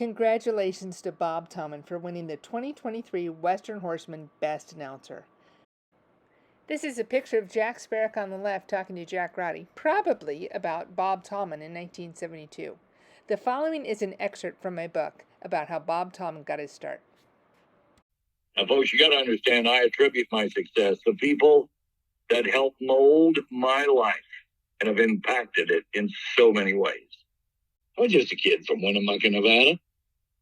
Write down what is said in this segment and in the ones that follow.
Congratulations to Bob Tallman for winning the 2023 Western Horseman Best Announcer. This is a picture of Jack Sparrow on the left talking to Jack Roddy, probably about Bob Tallman in 1972. The following is an excerpt from my book about how Bob Tallman got his start. Now, folks, you got to understand, I attribute my success to people that helped mold my life and have impacted it in so many ways. I was just a kid from Winnemucca, Nevada.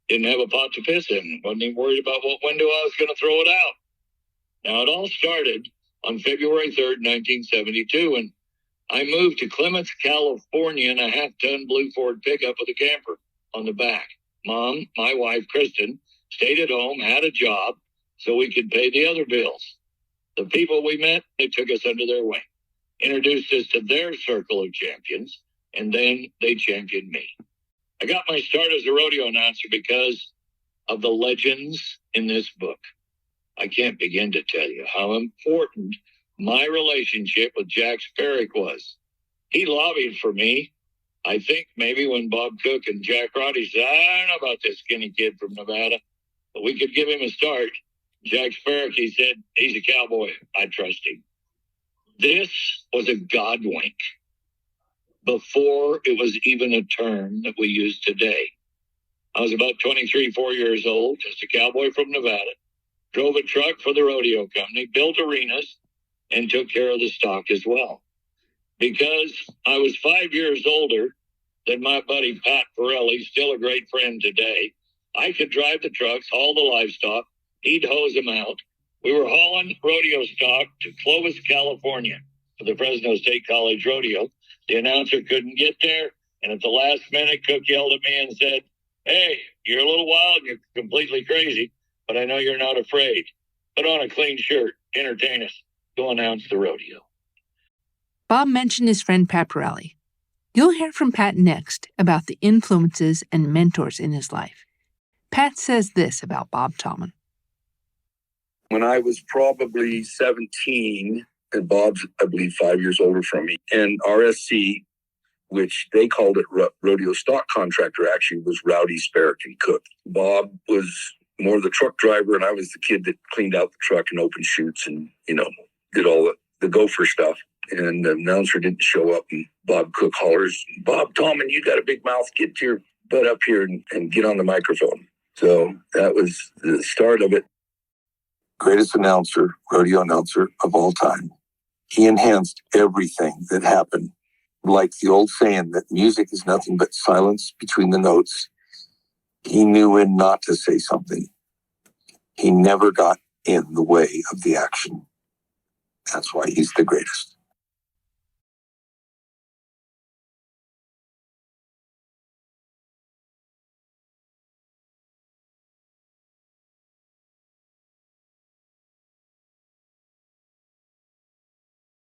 Didn't have a pot to piss in. Wasn't even worried about what window I was going to throw it out. Now, it all started on February 3rd, 1972, and I moved to Clements, California in a half-ton blue Ford pickup with a camper on the back. Mom, my wife, Kristen, stayed at home, had a job, so we could pay the other bills. The people we met, they took us under their wing, introduced us to their circle of champions, and then they championed me. I got my start as a rodeo announcer because of the legends in this book. I can't begin to tell you how important my relationship with Jack Sparrow was. He lobbied for me. I think maybe when Bob Cook and Jack Roddy said, I don't know about this skinny kid from Nevada, but we could give him a start. Jack Sparrow, he said, he's a cowboy. I trust him. This was a God wink before it was even a term that we use today. I was about 4 years old, just a cowboy from Nevada, drove a truck for the rodeo company, built arenas, and took care of the stock as well. Because I was 5 years older than my buddy Pat Pirelli, still a great friend today, I could drive the trucks, haul the livestock, he'd hose them out. We were hauling rodeo stock to Clovis, California for the Fresno State College Rodeo. The announcer couldn't get there, and at the last minute, Cook yelled at me and said, hey, you're a little wild and you're completely crazy, but I know you're not afraid. Put on a clean shirt, entertain us, go announce the rodeo. Bob mentioned his friend Pat Pirelli. You'll hear from Pat next about the influences and mentors in his life. Pat says this about Bob Tallman. When I was probably 17, and Bob's, I believe, 5 years older from me, and RSC, which they called it rodeo stock contractor, actually was Rowdy, Sparrow, and Cook. Bob was more the truck driver, and I was the kid that cleaned out the truck and opened chutes and, did all the gopher stuff. And the announcer didn't show up, and Bob Cook hollers, Bob Tallman, you got a big mouth, get your butt up here and get on the microphone. So that was the start of it. Greatest announcer, rodeo announcer of all time. He enhanced everything that happened. Like the old saying that music is nothing but silence between the notes. He knew when not to say something. He never got in the way of the action. That's why he's the greatest.